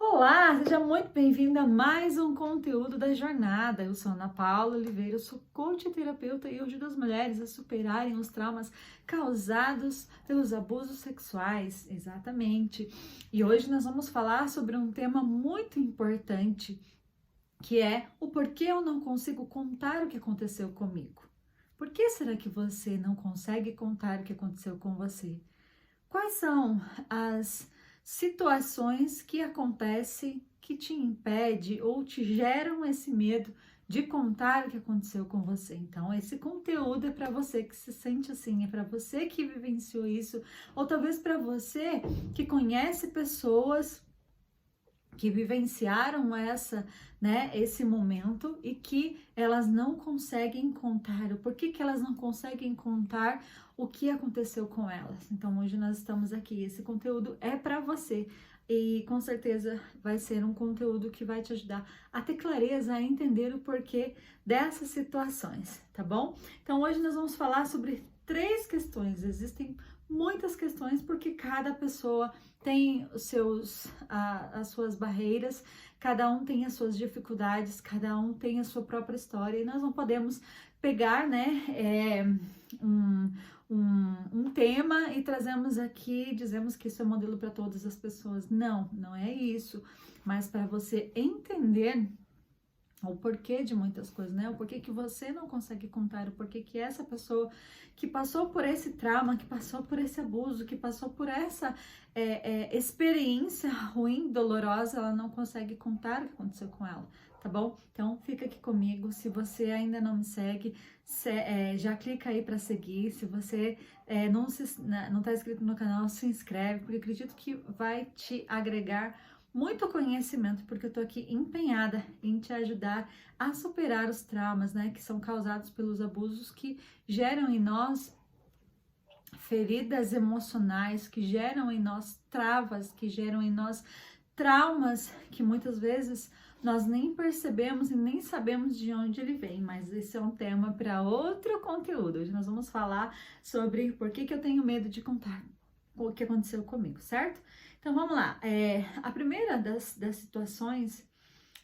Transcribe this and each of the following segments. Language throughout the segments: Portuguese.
Olá, seja muito bem-vinda a mais um conteúdo da jornada. Eu sou Ana Paula Oliveira, eu sou coach e terapeuta e eu ajudo as mulheres a superarem os traumas causados pelos abusos sexuais, exatamente. E hoje nós vamos falar sobre um tema muito importante, que é o porquê eu não consigo contar o que aconteceu comigo. Por que será que você não consegue contar o que aconteceu com você? Quais são as situações que acontecem que te impede ou te geram esse medo de contar o que aconteceu com você? Então, esse conteúdo é para você que se sente assim, é para você que vivenciou isso, ou talvez para você que conhece pessoas que vivenciaram esse momento e que elas não conseguem contar. O porquê que elas não conseguem contar o que aconteceu com elas? Então, hoje nós estamos aqui. Esse conteúdo é para você e com certeza vai ser um conteúdo que vai te ajudar a ter clareza, a entender o porquê dessas situações, tá bom? Então, hoje nós vamos falar sobre 3 questões. Existem muitas questões porque cada pessoa tem as suas barreiras, cada um tem as suas dificuldades, cada um tem a sua própria história e nós não podemos pegar, um tema e trazemos aqui, dizemos que isso é modelo para todas as pessoas. Não, não é isso, mas para você entender o porquê de muitas coisas, né? O porquê que você não consegue contar, o porquê que essa pessoa que passou por esse trauma, que passou por esse abuso, que passou por essa experiência ruim, dolorosa, ela não consegue contar o que aconteceu com ela, tá bom? Então fica aqui comigo. Se você ainda não me segue, já clica aí para seguir. Se você não tá inscrito no canal, se inscreve, porque acredito que vai te agregar muito conhecimento, porque eu tô aqui empenhada em te ajudar a superar os traumas, né, que são causados pelos abusos, que geram em nós feridas emocionais, que geram em nós travas, que geram em nós traumas que muitas vezes nós nem percebemos e nem sabemos de onde ele vem, mas esse é um tema para outro conteúdo. Hoje nós vamos falar sobre por que eu tenho medo de contar o que aconteceu comigo, certo? Então vamos lá. A primeira das situações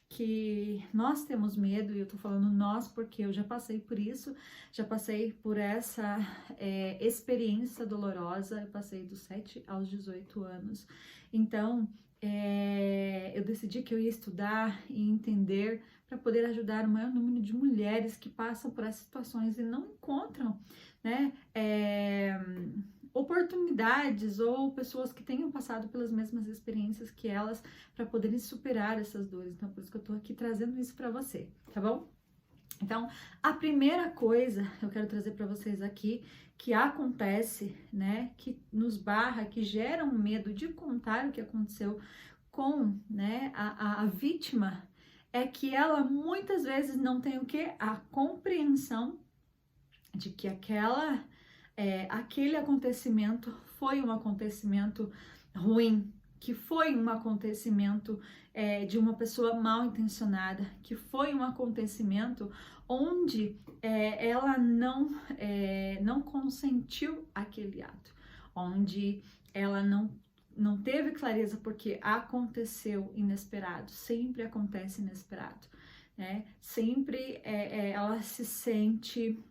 que nós temos medo, e eu tô falando nós porque eu já passei por isso, já passei por essa experiência dolorosa, eu passei dos 7 aos 18 anos. Então, eu decidi que eu ia estudar e entender para poder ajudar o maior número de mulheres que passam por essas situações e não encontram, né? Oportunidades ou pessoas que tenham passado pelas mesmas experiências que elas para poderem superar essas dores. Então, por isso que eu tô aqui trazendo isso para você, tá bom? Então, a primeira coisa eu quero trazer para vocês aqui que acontece, né, que nos barra, que gera um medo de contar o que aconteceu com, né, a vítima, é que ela muitas vezes não tem o que? A compreensão de que aquele acontecimento foi um acontecimento ruim, que foi um acontecimento de uma pessoa mal intencionada, que foi um acontecimento onde ela não consentiu aquele ato, onde ela não teve clareza porque aconteceu inesperado, sempre acontece inesperado, né? Sempre ela se sente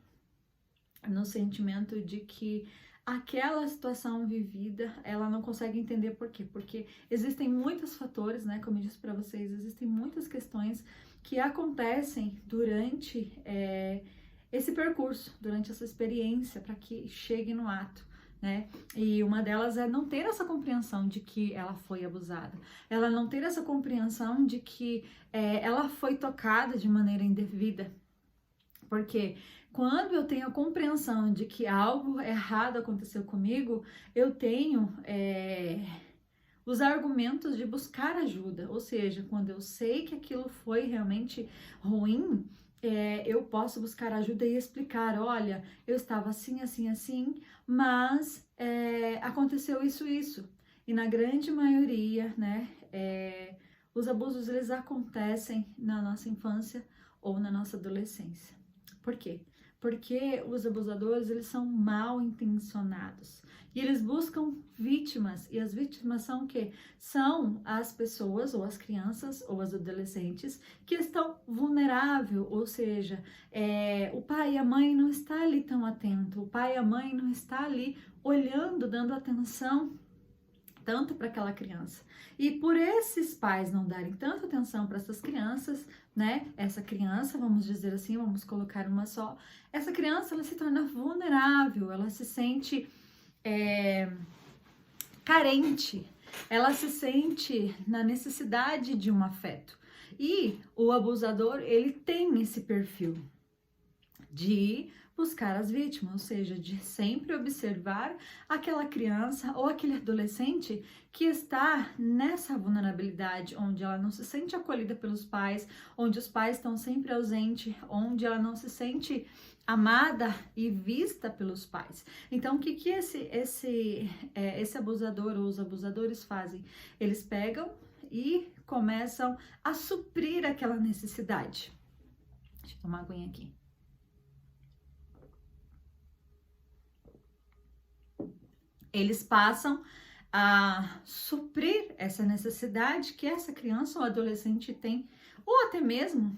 no sentimento de que aquela situação vivida, ela não consegue entender por quê? Porque existem muitos fatores, né? Como eu disse para vocês, existem muitas questões que acontecem durante esse percurso, durante essa experiência, para que chegue no ato, né? E uma delas é não ter essa compreensão de que ela foi abusada, ela não ter essa compreensão de que ela foi tocada de maneira indevida, porque quando eu tenho a compreensão de que algo errado aconteceu comigo, eu tenho os argumentos de buscar ajuda. Ou seja, quando eu sei que aquilo foi realmente ruim, eu posso buscar ajuda e explicar: olha, eu estava assim, assim, assim, mas aconteceu isso, isso. E na grande maioria, né, os abusos eles acontecem na nossa infância ou na nossa adolescência. Por quê? Porque os abusadores, eles são mal intencionados. E eles buscam vítimas. E as vítimas são o quê? São as pessoas, ou as crianças, ou as adolescentes, que estão vulneráveis. Ou seja, o pai e a mãe não estão ali tão atento. O pai e a mãe não estão ali olhando, dando atenção tanto para aquela criança. E por esses pais não darem tanta atenção para essas crianças, né? Essa criança, vamos dizer assim, vamos colocar uma só, essa criança, ela se torna vulnerável, ela se sente carente, ela se sente na necessidade de um afeto. E o abusador, ele tem esse perfil de buscar as vítimas, ou seja, de sempre observar aquela criança ou aquele adolescente que está nessa vulnerabilidade, onde ela não se sente acolhida pelos pais, onde os pais estão sempre ausentes, onde ela não se sente amada e vista pelos pais. Então, o que esse abusador ou os abusadores fazem? Eles pegam e começam a suprir aquela necessidade. Deixa eu tomar uma aguinha aqui. Eles passam a suprir essa necessidade que essa criança ou adolescente tem, ou até mesmo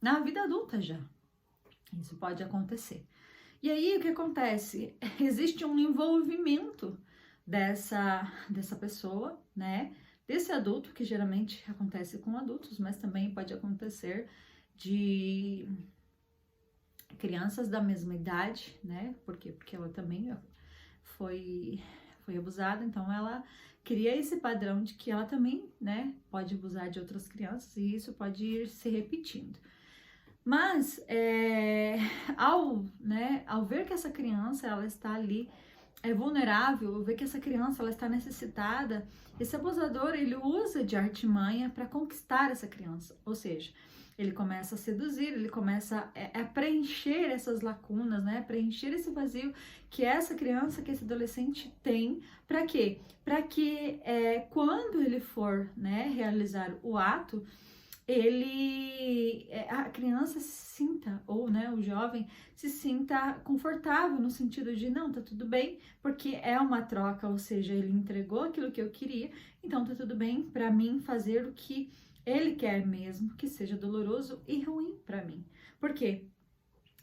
na vida adulta já. Isso pode acontecer. E aí, o que acontece? Existe um envolvimento dessa pessoa, né? Desse adulto, que geralmente acontece com adultos, mas também pode acontecer de crianças da mesma idade, né? Por quê? Porque ela também foi abusada, então ela cria esse padrão de que ela também, né, pode abusar de outras crianças e isso pode ir se repetindo. Mas, ao ver que essa criança, ela está ali, vulnerável, ver que essa criança, ela está necessitada, esse abusador, ele usa de artimanha para conquistar essa criança, ou seja, ele começa a seduzir, ele começa a preencher essas lacunas, né? Preencher esse vazio que essa criança, que esse adolescente tem. Para quê? Para que quando ele for, né, realizar o ato, a criança se sinta, ou, né, o jovem se sinta confortável no sentido de, não, tá tudo bem, porque é uma troca, ou seja, ele entregou aquilo que eu queria, então tá tudo bem para mim fazer o que ele quer mesmo, que seja doloroso e ruim para mim. Por quê?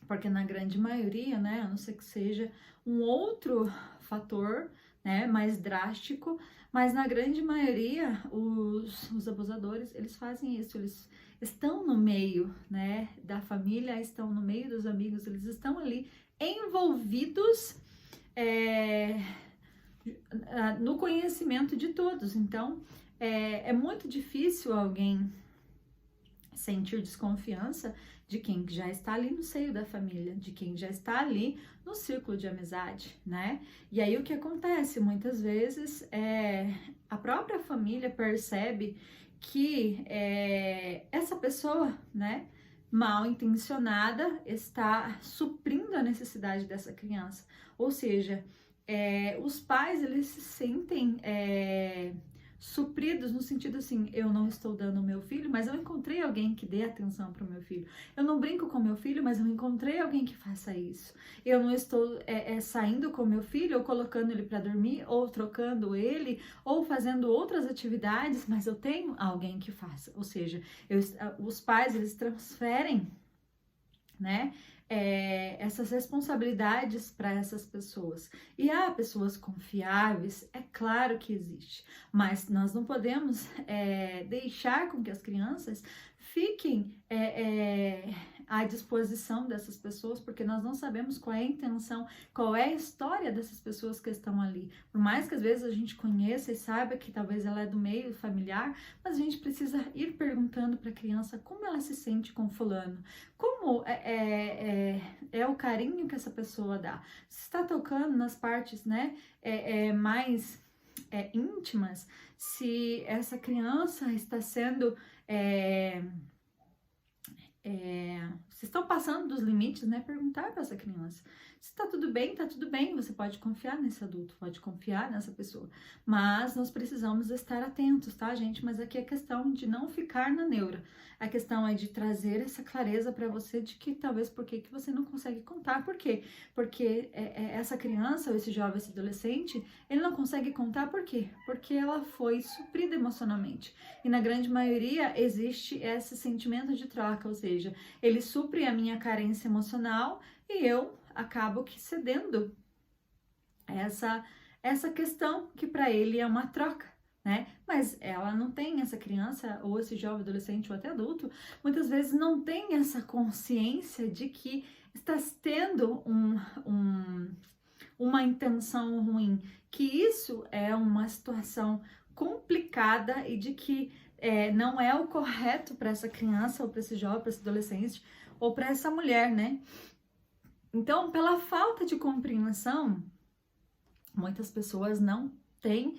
Porque na grande maioria, né, a não ser que seja um outro fator, né, mais drástico, mas na grande maioria os abusadores, eles fazem isso, eles estão no meio, né, da família, estão no meio dos amigos, eles estão ali envolvidos no conhecimento de todos. Então, é muito difícil alguém sentir desconfiança de quem já está ali no seio da família, de quem já está ali no círculo de amizade, né? E aí o que acontece? Muitas vezes a própria família percebe que essa pessoa, né, mal intencionada, está suprindo a necessidade dessa criança. Ou seja, os pais, eles se sentem supridos no sentido assim, eu não estou dando ao meu filho, mas eu encontrei alguém que dê atenção para o meu filho. Eu não brinco com meu filho, mas eu encontrei alguém que faça isso. Eu não estou saindo com meu filho, ou colocando ele para dormir, ou trocando ele, ou fazendo outras atividades, mas eu tenho alguém que faça. Ou seja, os pais, eles transferem, né, essas responsabilidades para essas pessoas. E há pessoas confiáveis, é claro que existe, mas nós não podemos deixar com que as crianças fiquem à disposição dessas pessoas, porque nós não sabemos qual é a intenção, qual é a história dessas pessoas que estão ali. Por mais que às vezes a gente conheça e saiba que talvez ela é do meio familiar, mas a gente precisa ir perguntando para a criança como ela se sente com fulano, como é o carinho que essa pessoa dá. Se está tocando nas partes, né, mais íntimas, se essa criança está sendo vocês estão passando dos limites, né? Perguntar para essa criança se tá tudo bem, tá tudo bem. Você pode confiar nesse adulto, pode confiar nessa pessoa, mas nós precisamos estar atentos, tá, gente? Mas aqui é questão de não ficar na neura. A questão é de trazer essa clareza para você de que talvez por que você não consegue contar. Por quê? Porque essa criança, ou esse jovem, esse adolescente, ele não consegue contar por quê? Porque ela foi suprida emocionalmente. E na grande maioria existe esse sentimento de troca, ou seja, ele supre a minha carência emocional e eu acabo que cedendo essa questão que para ele é uma troca, né? Mas ela não tem, essa criança ou esse jovem, adolescente ou até adulto, muitas vezes não tem essa consciência de que está tendo uma intenção ruim, que isso é uma situação complicada e de que não é o correto para essa criança ou para esse jovem, para esse adolescente ou para essa mulher, né? Então, pela falta de compreensão, muitas pessoas não têm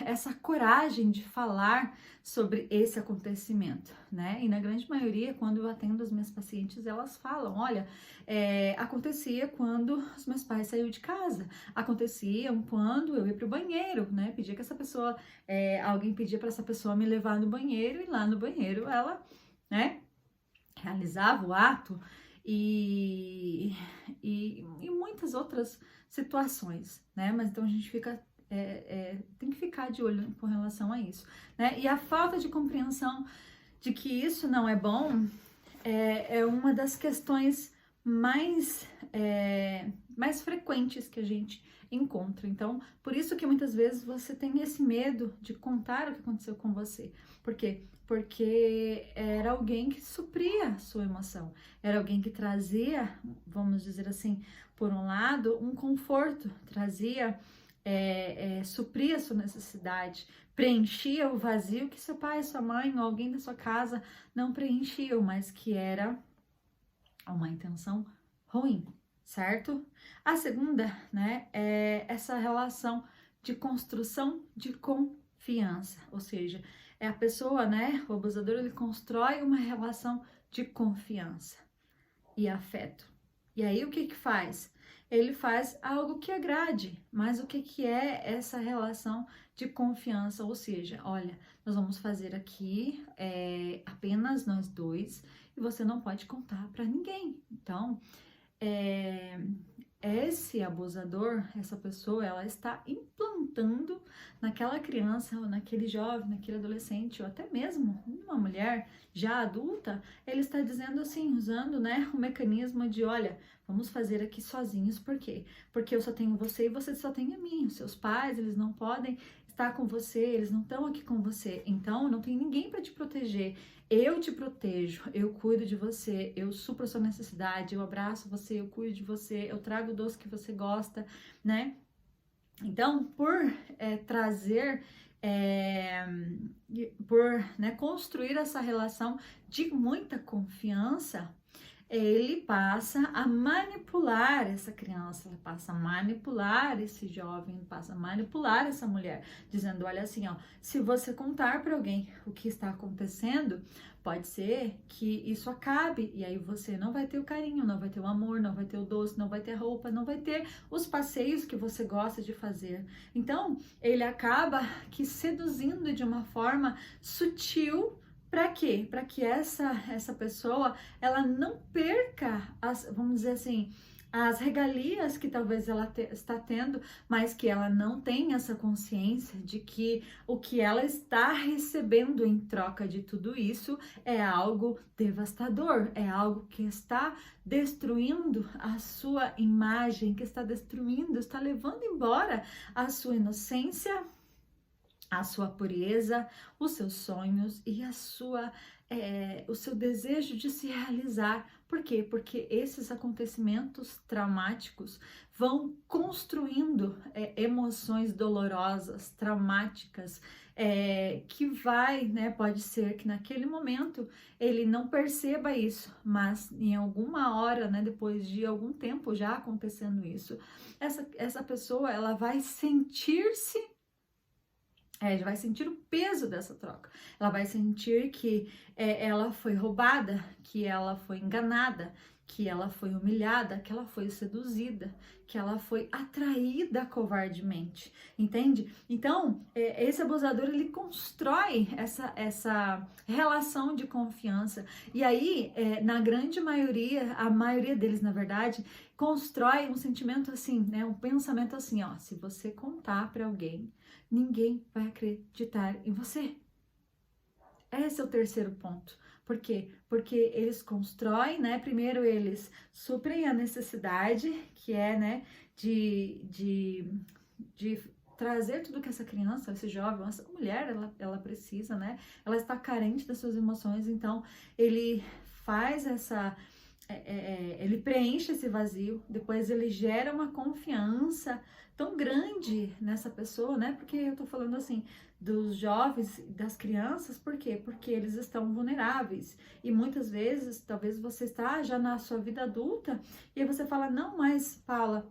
essa coragem de falar sobre esse acontecimento, né? E na grande maioria, quando eu atendo as minhas pacientes, elas falam, olha, acontecia quando os meus pais saíram de casa, acontecia quando eu ia pro banheiro, né? Pedia que essa pessoa, alguém pedia para essa pessoa me levar no banheiro, e lá no banheiro ela, né, realizava o ato, e muitas outras situações, né? Mas então a gente fica tem que ficar de olho com relação a isso, né? E a falta de compreensão de que isso não é bom é uma das questões mais frequentes que a gente encontra. Então, por isso que muitas vezes você tem esse medo de contar o que aconteceu com você. Por quê? Porque era alguém que supria a sua emoção, era alguém que trazia, vamos dizer assim, por um lado, um conforto, trazia, supria a sua necessidade, preenchia o vazio que seu pai, sua mãe ou alguém da sua casa não preenchiam, mas que era uma intenção ruim, certo? A segunda, né, é essa relação de construção de confiança, ou seja, a pessoa, né, o abusador, ele constrói uma relação de confiança e afeto. E aí o que que faz? Ele faz algo que agrade, mas o que que é essa relação de confiança? Ou seja, olha, nós vamos fazer aqui apenas nós dois e você não pode contar para ninguém. Então, esse abusador, essa pessoa, ela está implantando naquela criança, ou naquele jovem, naquele adolescente, ou até mesmo uma mulher já adulta, ele está dizendo assim, usando, né, o mecanismo de, olha, vamos fazer aqui sozinhos, por quê? Porque eu só tenho você e você só tem a mim, os seus pais, eles não podem estar com você, eles não estão aqui com você, então não tem ninguém para te proteger. Eu te protejo, eu cuido de você, eu supro a sua necessidade, eu abraço você, eu cuido de você, eu trago o doce que você gosta, né? Então, por trazer, por construir essa relação de muita confiança, ele passa a manipular essa criança, ele passa a manipular esse jovem, ele passa a manipular essa mulher, dizendo, olha assim, ó, se você contar para alguém o que está acontecendo, pode ser que isso acabe, e aí você não vai ter o carinho, não vai ter o amor, não vai ter o doce, não vai ter a roupa, não vai ter os passeios que você gosta de fazer. Então, ele acaba que seduzindo de uma forma sutil. Para quê? Para que essa pessoa, ela não perca, vamos dizer assim, as regalias que talvez ela está tendo, mas que ela não tem essa consciência de que o que ela está recebendo em troca de tudo isso é algo devastador, é algo que está destruindo a sua imagem, que está destruindo, está levando embora a sua inocência, a sua pureza, os seus sonhos e o seu desejo de se realizar. Por quê? Porque esses acontecimentos traumáticos vão construindo emoções dolorosas, traumáticas, que vai, né? Pode ser que naquele momento ele não perceba isso, mas em alguma hora, né? Depois de algum tempo já acontecendo isso, essa pessoa, ela vai sentir-se ela vai sentir o peso dessa troca. Ela vai sentir que ela foi roubada, que ela foi enganada, que ela foi humilhada, que ela foi seduzida, que ela foi atraída covardemente, entende? Então, esse abusador, ele constrói essa relação de confiança. E aí, na grande maioria, a maioria deles, na verdade, constrói um sentimento assim, né? Um pensamento assim, ó, se você contar para alguém, ninguém vai acreditar em você. Esse é o terceiro ponto. Por quê? Porque eles constroem, né? Primeiro eles suprem a necessidade, que é, né, de trazer tudo que essa criança, esse jovem, essa mulher, ela precisa, né? Ela está carente das suas emoções, então ele faz ele preenche esse vazio, depois ele gera uma confiança tão grande nessa pessoa, né? Porque eu tô falando assim dos jovens, das crianças, por quê? Porque eles estão vulneráveis e muitas vezes, talvez você está já na sua vida adulta e aí você fala, não, mas Paula,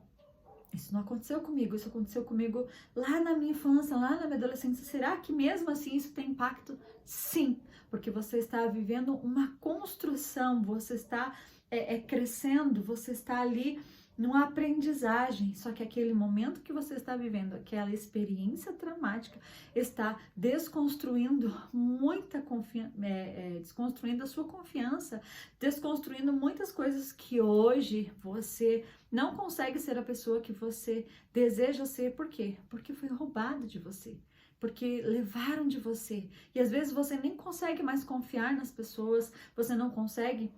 isso não aconteceu comigo, isso aconteceu comigo lá na minha infância, lá na minha adolescência. Será que mesmo assim isso tem impacto? Sim, porque você está vivendo uma construção, você está crescendo, você está ali numa aprendizagem. Só que aquele momento que você está vivendo, aquela experiência traumática, está desconstruindo muita confiança, desconstruindo a sua confiança, desconstruindo muitas coisas que hoje você não consegue ser a pessoa que você deseja ser. Por quê? Porque foi roubado de você. Porque levaram de você. E às vezes você nem consegue mais confiar nas pessoas, você não consegue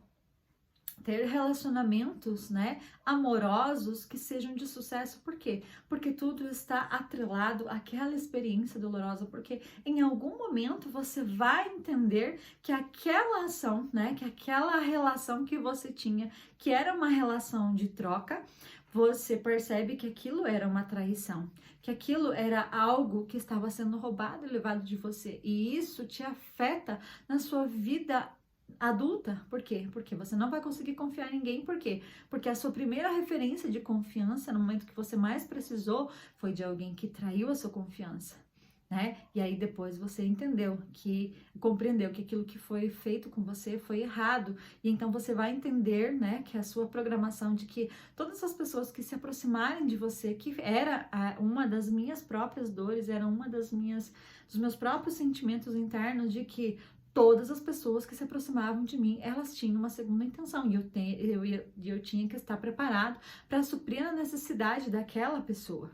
ter relacionamentos, né, amorosos que sejam de sucesso. Por quê? Porque tudo está atrelado àquela experiência dolorosa, porque em algum momento você vai entender que aquela ação, né, que aquela relação que você tinha, que era uma relação de troca, você percebe que aquilo era uma traição, que aquilo era algo que estava sendo roubado e levado de você, e isso te afeta na sua vida adulta. Por quê? Porque você não vai conseguir confiar em ninguém. Por quê? Porque a sua primeira referência de confiança no momento que você mais precisou foi de alguém que traiu a sua confiança, né? E aí depois você compreendeu que aquilo que foi feito com você foi errado. E então você vai entender, né, que a sua programação de que todas as pessoas que se aproximarem de você, que era uma das minhas próprias dores, era uma dos meus próprios sentimentos internos de que todas as pessoas que se aproximavam de mim, elas tinham uma segunda intenção, e eu tinha que estar preparado para suprir a necessidade daquela pessoa.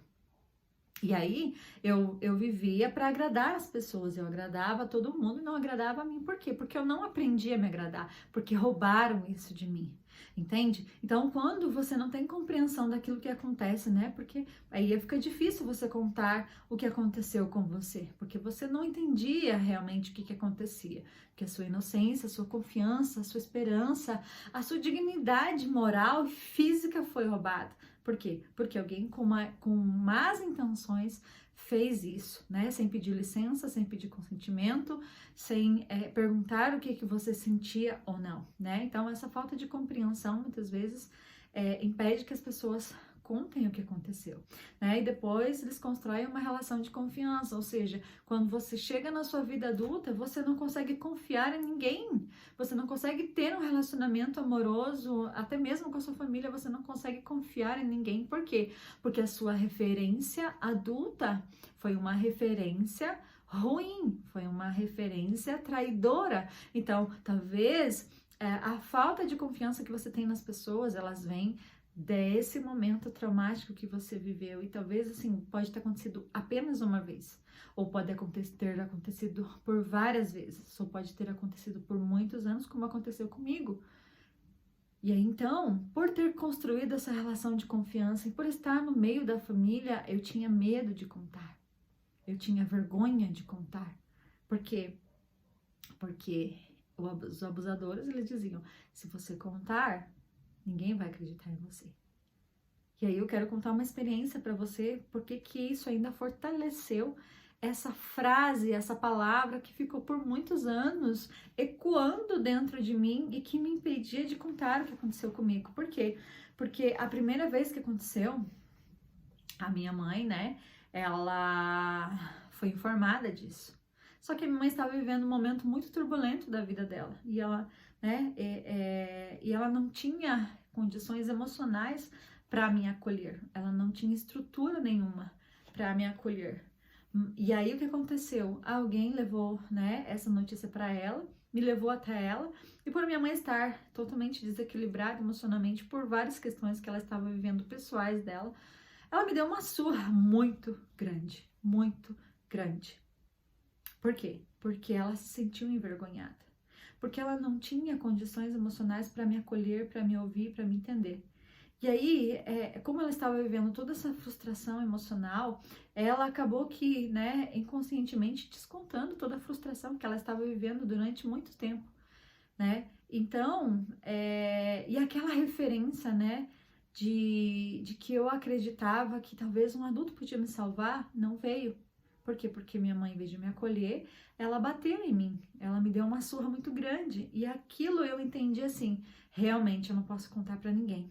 E aí, eu vivia para agradar as pessoas, eu agradava todo mundo e não agradava a mim. Por quê? Porque eu não aprendi a me agradar, porque roubaram isso de mim, entende? Então, quando você não tem compreensão daquilo que acontece, né? Porque aí fica difícil você contar o que aconteceu com você, porque você não entendia realmente o que acontecia, porque a sua inocência, a sua confiança, a sua esperança, a sua dignidade moral e física foi roubada. Por quê? Porque alguém com más intenções fez isso, né? Sem pedir licença, sem pedir consentimento, sem perguntar o que você sentia ou não, né? Então, essa falta de compreensão, muitas vezes, impede que as pessoas contem o que aconteceu, né? E depois eles constroem uma relação de confiança, ou seja, quando você chega na sua vida adulta, você não consegue confiar em ninguém, você não consegue ter um relacionamento amoroso, até mesmo com a sua família, você não consegue confiar em ninguém. Por quê? Porque a sua referência adulta foi uma referência ruim, foi uma referência traidora. Então, talvez a falta de confiança que você tem nas pessoas, elas vêm desse momento traumático que você viveu, e talvez assim, pode ter acontecido apenas uma vez, ou pode ter acontecido por várias vezes, ou pode ter acontecido por muitos anos, como aconteceu comigo. E aí então, por ter construído essa relação de confiança e por estar no meio da família, eu tinha medo de contar, eu tinha vergonha de contar. Por quê? Porque os abusadores, eles diziam, se você contar, ninguém vai acreditar em você. E aí eu quero contar uma experiência para você, porque que isso ainda fortaleceu essa frase, essa palavra que ficou por muitos anos ecoando dentro de mim e que me impedia de contar o que aconteceu comigo. Por quê? Porque a primeira vez que aconteceu, a minha mãe, né, ela foi informada disso. Só que a minha mãe estava vivendo um momento muito turbulento da vida dela. E ela, né, e ela não tinha condições emocionais para me acolher. Ela não tinha estrutura nenhuma para me acolher. E aí o que aconteceu? Alguém levou, né, essa notícia para ela, me levou até ela, e por minha mãe estar totalmente desequilibrada emocionalmente por várias questões que ela estava vivendo pessoais dela, ela me deu uma surra muito grande, muito grande. Por quê? Porque ela se sentiu envergonhada. Porque ela não tinha condições emocionais para me acolher, para me ouvir, para me entender. E aí, como ela estava vivendo toda essa frustração emocional, ela acabou que, né, inconscientemente descontando toda a frustração que ela estava vivendo durante muito tempo, né? Então, e aquela referência, né, de que eu acreditava que talvez um adulto podia me salvar, não veio. Por quê? Porque minha mãe, em vez de me acolher, ela bateu em mim, ela me deu uma surra muito grande, e aquilo eu entendi assim, realmente eu não posso contar para ninguém.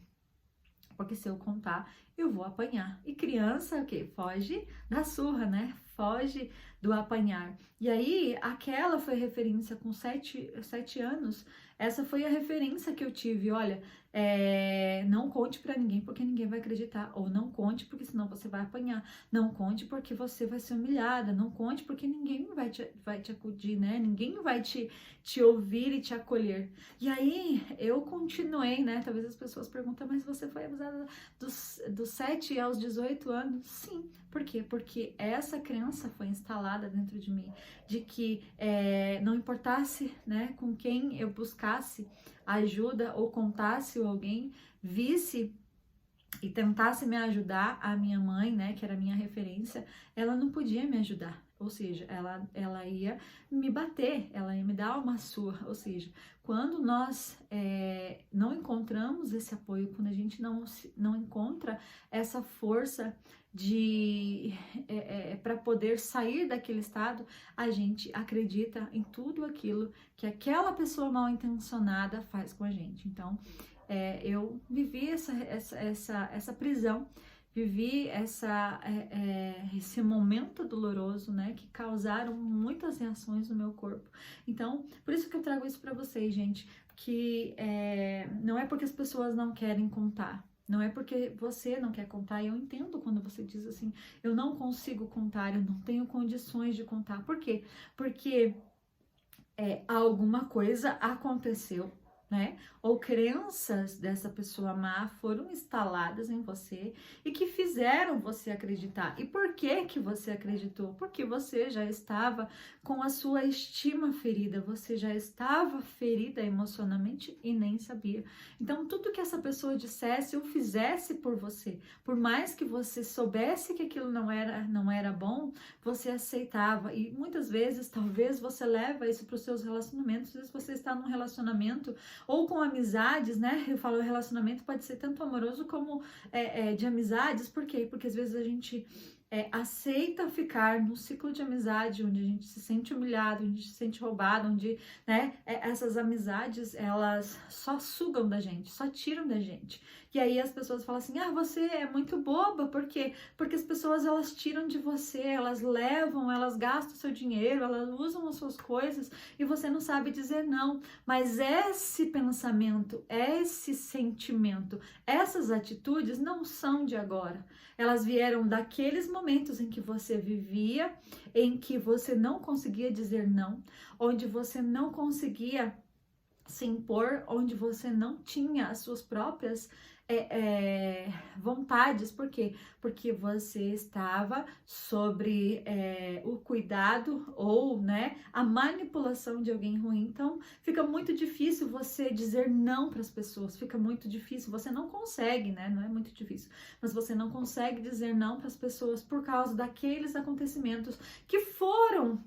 Porque se eu contar, eu vou apanhar. E criança, o quê? Foge da surra, né? Foge do apanhar. E aí, aquela foi referência com 7 anos. Essa foi a referência que eu tive. Olha, não conte pra ninguém porque ninguém vai acreditar. Ou não conte porque senão você vai apanhar. Não conte porque você vai ser humilhada. Não conte porque ninguém vai te acudir, né? Ninguém vai te ouvir e te acolher. E aí, eu continuei, né? Talvez as pessoas perguntem, mas você foi abusada dos 7 aos 18 anos? Sim. Por quê? Porque essa crença foi instalada dentro de mim, de que não importasse, né, com quem eu buscasse ajuda ou contasse ou alguém visse e tentasse me ajudar, a minha mãe, né, que era a minha referência, ela não podia me ajudar. Ou seja, ela ia me bater, ela ia me dar uma surra. Ou seja, quando nós não encontramos esse apoio, quando a gente não encontra essa força para poder sair daquele estado, a gente acredita em tudo aquilo que aquela pessoa mal intencionada faz com a gente. Então, eu vivi essa prisão, vivi esse momento doloroso, né, que causaram muitas reações no meu corpo. Então, por isso que eu trago isso para vocês, gente, que não é porque as pessoas não querem contar, não é porque você não quer contar. Eu entendo quando você diz assim, eu não consigo contar, eu não tenho condições de contar. Por quê? Porque alguma coisa aconteceu, né? Ou crenças dessa pessoa má foram instaladas em você e que fizeram você acreditar. E por que que você acreditou? Porque você já estava com a sua estima ferida, você já estava ferida emocionalmente e nem sabia. Então, tudo que essa pessoa dissesse ou fizesse por você, por mais que você soubesse que aquilo não era bom, você aceitava. E muitas vezes, talvez você leva isso para os seus relacionamentos. Às vezes você está num relacionamento ou com amizades, né? Eu falo, relacionamento pode ser tanto amoroso como de amizades. Por quê? Porque às vezes a gente aceita ficar no ciclo de amizade onde a gente se sente humilhado, onde a gente se sente roubado, onde, né, essas amizades, elas só sugam da gente, só tiram da gente. E aí as pessoas falam assim, você é muito boba, por quê? Porque as pessoas, elas tiram de você, elas levam, elas gastam seu dinheiro, elas usam as suas coisas e você não sabe dizer não. Mas esse pensamento, esse sentimento, essas atitudes não são de agora. Elas vieram daqueles momentos em que você vivia, em que você não conseguia dizer não, onde você não conseguia se impor, onde você não tinha as suas próprias vontades. Por quê? Porque você estava sobre o cuidado ou, né, a manipulação de alguém ruim. Então, fica muito difícil você dizer não para as pessoas, fica muito difícil, você não consegue, né, não é muito difícil, mas você não consegue dizer não para as pessoas por causa daqueles acontecimentos que foram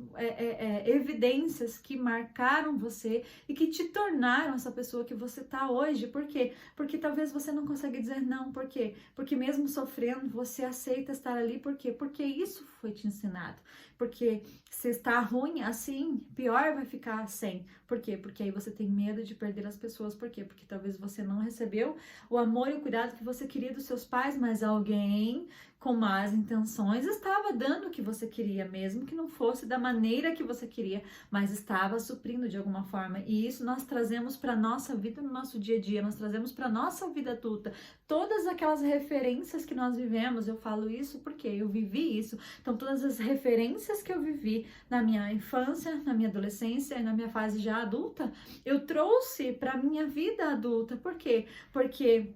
evidências que marcaram você e que te tornaram essa pessoa que você tá hoje. Por quê? Porque talvez você não consegue dizer não. Por quê? Porque mesmo sofrendo, você aceita estar ali. Por quê? Porque isso foi te ensinado. Porque se está ruim assim, pior vai ficar sem. Por quê? Porque aí você tem medo de perder as pessoas. Por quê? Porque talvez você não recebeu o amor e o cuidado que você queria dos seus pais, mas alguém com más intenções estava dando o que você queria, mesmo que não fosse da maneira que você queria, mas estava suprindo de alguma forma. E isso nós trazemos para nossa vida no nosso dia a dia, nós trazemos para nossa vida adulta. Todas aquelas referências que nós vivemos, eu falo isso porque eu vivi isso. Então, todas as referências que eu vivi na minha infância, na minha adolescência e na minha fase já adulta, eu trouxe para minha vida adulta. Por quê? Porque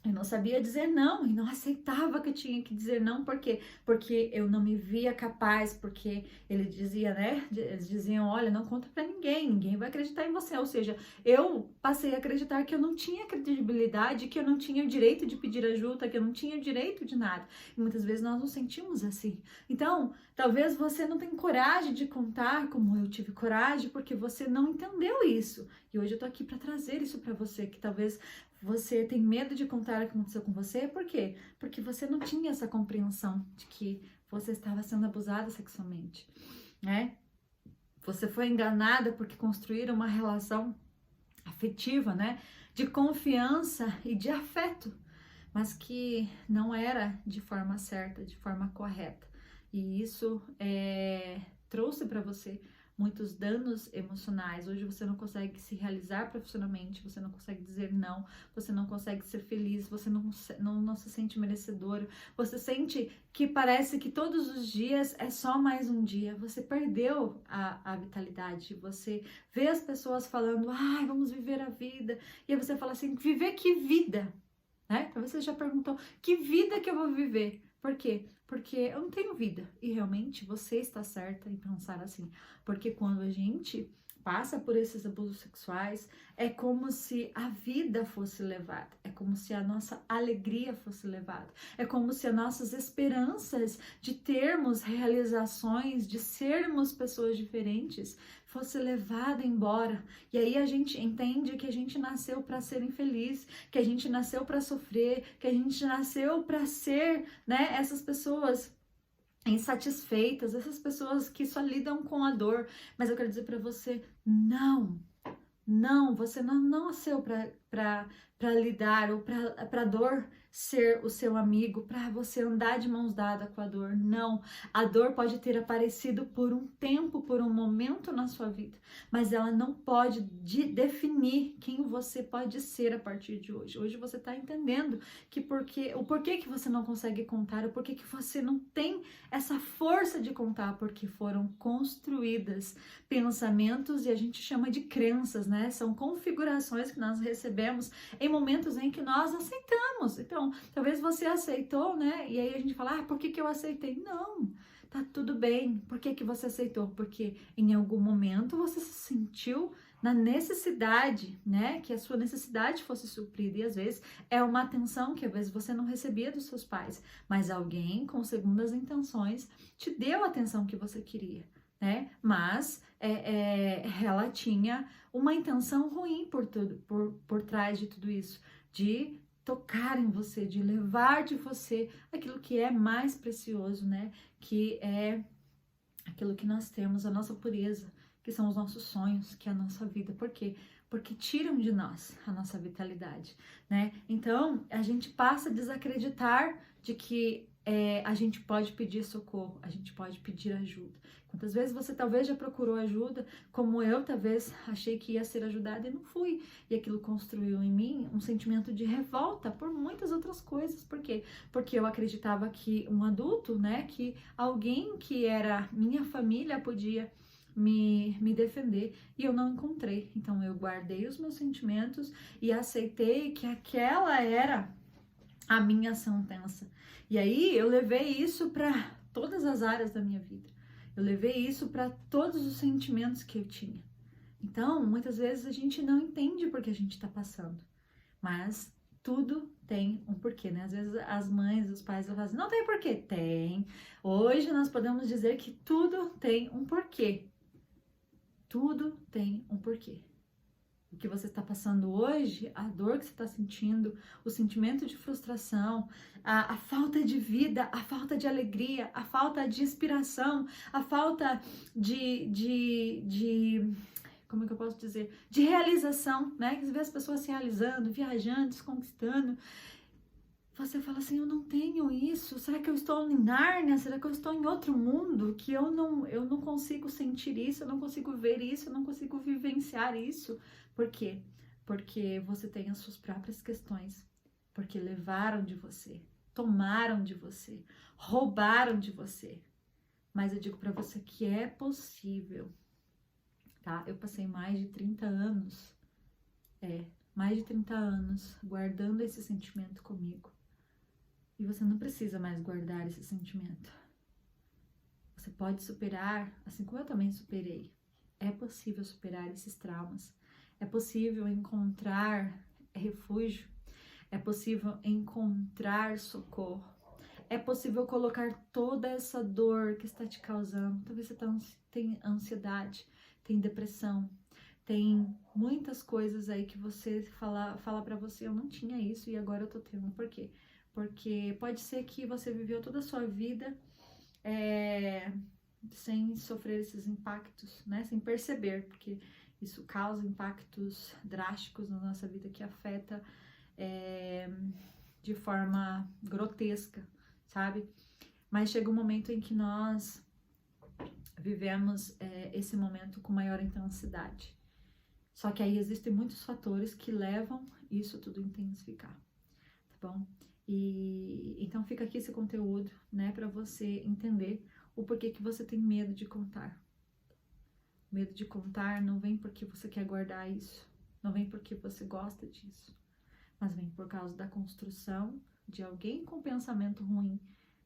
eu não sabia dizer não e não aceitava que eu tinha que dizer não, por quê? Porque eu não me via capaz, porque ele dizia, né? Eles diziam, olha, não conta pra ninguém, ninguém vai acreditar em você. Ou seja, eu passei a acreditar que eu não tinha credibilidade, que eu não tinha o direito de pedir ajuda, que eu não tinha o direito de nada. E muitas vezes nós nos sentimos assim. Então, talvez você não tenha coragem de contar como eu tive coragem, porque você não entendeu isso. E hoje eu tô aqui para trazer isso para você, que talvez você tem medo de contar o que aconteceu com você, por quê? Porque você não tinha essa compreensão de que você estava sendo abusada sexualmente, né? Você foi enganada porque construíram uma relação afetiva, né? De confiança e de afeto, mas que não era de forma certa, de forma correta. E isso trouxe para você muitos danos emocionais. Hoje você não consegue se realizar profissionalmente, você não consegue dizer não, você não consegue ser feliz, você não se sente merecedor, você sente que parece que todos os dias é só mais um dia. Você perdeu a vitalidade, você vê as pessoas falando, ai, vamos viver a vida, e aí você fala assim, viver que vida? Né? Talvez você já perguntou, que vida que eu vou viver? Por quê? Porque eu não tenho vida. E realmente você está certa em pensar assim. Porque quando a gente passa por esses abusos sexuais, é como se a vida fosse levada. É como se a nossa alegria fosse levada. É como se as nossas esperanças de termos realizações, de sermos pessoas diferentes, fosse levada embora. E aí a gente entende que a gente nasceu para ser infeliz, que a gente nasceu para sofrer, que a gente nasceu para ser, né, essas pessoas insatisfeitas, essas pessoas que só lidam com a dor. Mas eu quero dizer para você, não, você não nasceu para lidar ou para dor ser o seu amigo, para você andar de mãos dadas com a dor. Não, a dor pode ter aparecido por um tempo, por um momento na sua vida, mas ela não pode definir quem você pode ser a partir de hoje. Hoje você está entendendo que o porquê que você não consegue contar, o porquê que você não tem essa força de contar, porque foram construídas pensamentos e a gente chama de crenças, né? São configurações que nós recebemos em momentos em que nós aceitamos. Então, talvez você aceitou, né? E aí a gente fala, por que eu aceitei? Não, tá tudo bem. Por que você aceitou? Porque em algum momento você se sentiu na necessidade, né? Que a sua necessidade fosse suprida. E às vezes é uma atenção que às vezes você não recebia dos seus pais, mas alguém com segundas intenções te deu a atenção que você queria, né? Mas ela tinha uma intenção ruim por trás de tudo isso, de tocar em você, de levar de você aquilo que é mais precioso, né? Que é aquilo que nós temos, a nossa pureza, que são os nossos sonhos, que é a nossa vida. Por quê? Porque tiram de nós a nossa vitalidade, né? Então, a gente passa a desacreditar de que a gente pode pedir socorro, a gente pode pedir ajuda. Quantas vezes você talvez já procurou ajuda, como eu talvez achei que ia ser ajudada e não fui. E aquilo construiu em mim um sentimento de revolta por muitas outras coisas. Por quê? Porque eu acreditava que um adulto, né, que alguém que era minha família podia me defender, e eu não encontrei. Então eu guardei os meus sentimentos e aceitei que aquela era a minha sentença. E aí eu levei isso para todas as áreas da minha vida. Eu levei isso para todos os sentimentos que eu tinha. Então, muitas vezes a gente não entende por que a gente está passando, mas tudo tem um porquê, né? Às vezes as mães, os pais falam assim, não tem porquê. Tem. Hoje nós podemos dizer que tudo tem um porquê. Tudo tem um porquê. o que você está passando hoje, a dor que você está sentindo, o sentimento de frustração, a falta de vida, a falta de alegria, a falta de inspiração, a falta como é que eu posso dizer? De realização, né? Que você vê as pessoas se realizando, viajando, se conquistando. Você fala assim, eu não tenho isso, será que eu estou em Nárnia? Será que eu estou em outro mundo? Que eu não consigo sentir isso, eu não consigo ver isso, eu não consigo vivenciar isso. Por quê? Porque você tem as suas próprias questões, porque levaram de você, tomaram de você, roubaram de você. Mas eu digo para você que é possível, tá? Eu passei mais de 30 anos, mais de 30 anos guardando esse sentimento comigo. E você não precisa mais guardar esse sentimento. Você pode superar, assim como eu também superei. É possível superar esses traumas. É possível encontrar refúgio. É possível encontrar socorro. É possível colocar toda essa dor que está te causando. Talvez você tenha ansiedade, tem depressão, tem muitas coisas aí que você fala pra você, eu não tinha isso e agora eu tô tendo. Por quê? Porque pode ser que você viveu toda a sua vida sem sofrer esses impactos, né? Sem perceber, porque isso causa impactos drásticos na nossa vida que afeta de forma grotesca, sabe? Mas chega um momento em que nós vivemos esse momento com maior intensidade. Só que aí existem muitos fatores que levam isso tudo a intensificar, tá bom? E então fica aqui esse conteúdo, né, para você entender o porquê que você tem medo de contar. Medo de contar não vem porque você quer guardar isso, não vem porque você gosta disso, mas vem por causa da construção de alguém com pensamento ruim,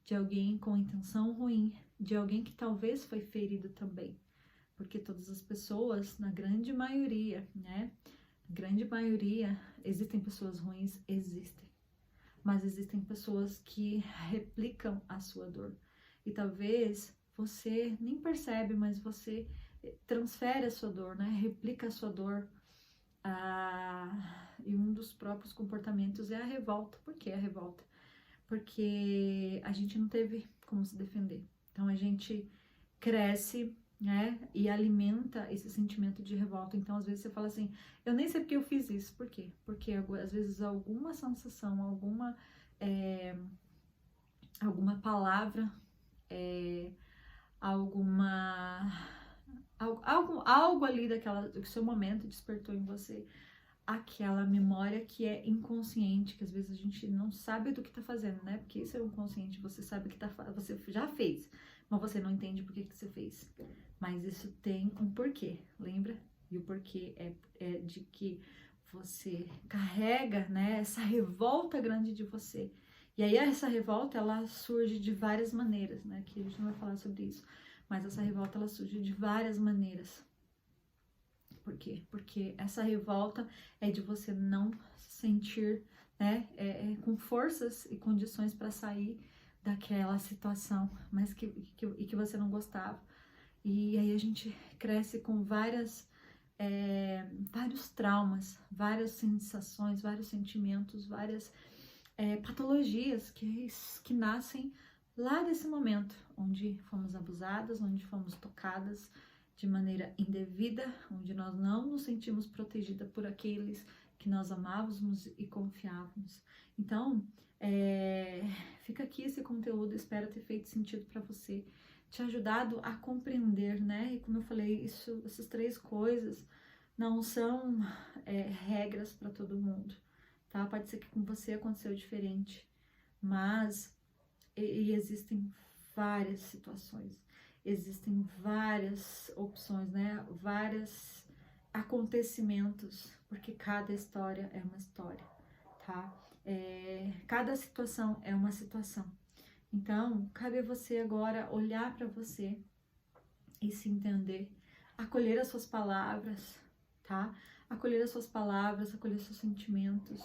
de alguém com intenção ruim, de alguém que talvez foi ferido também. Porque todas as pessoas, na grande maioria, né, grande maioria, existem pessoas ruins, existem. Mas existem pessoas que replicam a sua dor. E talvez você nem percebe, mas você transfere a sua dor, né? Replica a sua dor. E um dos próprios comportamentos é a revolta. Por que a revolta? Porque a gente não teve como se defender. Então a gente cresce, né? E alimenta esse sentimento de revolta. Então às vezes você fala assim, eu nem sei porque eu fiz isso. Por quê? Porque às vezes alguma sensação, alguma palavra, algo ali do seu momento despertou em você aquela memória que é inconsciente, que às vezes a gente não sabe do que tá fazendo, né? Porque isso é inconsciente, você sabe que você já fez, mas você não entende por que você fez. Mas isso tem um porquê, lembra? E o porquê é de que você carrega, né, essa revolta grande de você. E aí essa revolta, ela surge de várias maneiras, né? Que a gente não vai falar sobre isso. Mas essa revolta, ela surge de várias maneiras. Por quê? Porque essa revolta é de você não se sentir, né, com forças e condições para sair daquela situação, mas que você não gostava. E aí a gente cresce com vários traumas, várias sensações, vários sentimentos, várias patologias que nascem lá desse momento, onde fomos abusadas, onde fomos tocadas de maneira indevida, onde nós não nos sentimos protegidas por aqueles que nós amávamos e confiávamos. Então, fica aqui esse conteúdo, espero ter feito sentido para você, te ajudado a compreender, né? E como eu falei, essas 3 coisas não são regras para todo mundo, tá? Pode ser que com você aconteceu diferente, mas existem várias situações, existem várias opções, né? Vários acontecimentos, porque cada história é uma história, tá? Cada situação é uma situação. Então, cabe a você agora olhar para você e se entender, acolher as suas palavras, tá? Acolher as suas palavras, acolher os seus sentimentos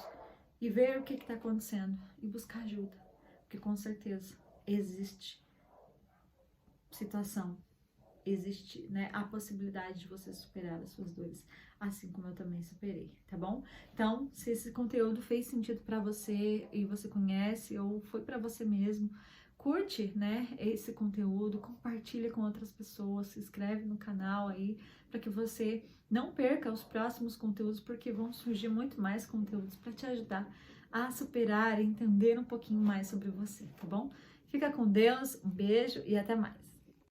e ver o que está acontecendo e buscar ajuda, porque com certeza existe situação existir, né? A possibilidade de você superar as suas dores, assim como eu também superei, tá bom? Então, se esse conteúdo fez sentido para você e você conhece ou foi para você mesmo, curte, né, esse conteúdo, compartilha com outras pessoas, se inscreve no canal aí para que você não perca os próximos conteúdos, porque vão surgir muito mais conteúdos para te ajudar a superar e entender um pouquinho mais sobre você, tá bom? Fica com Deus, um beijo e até mais.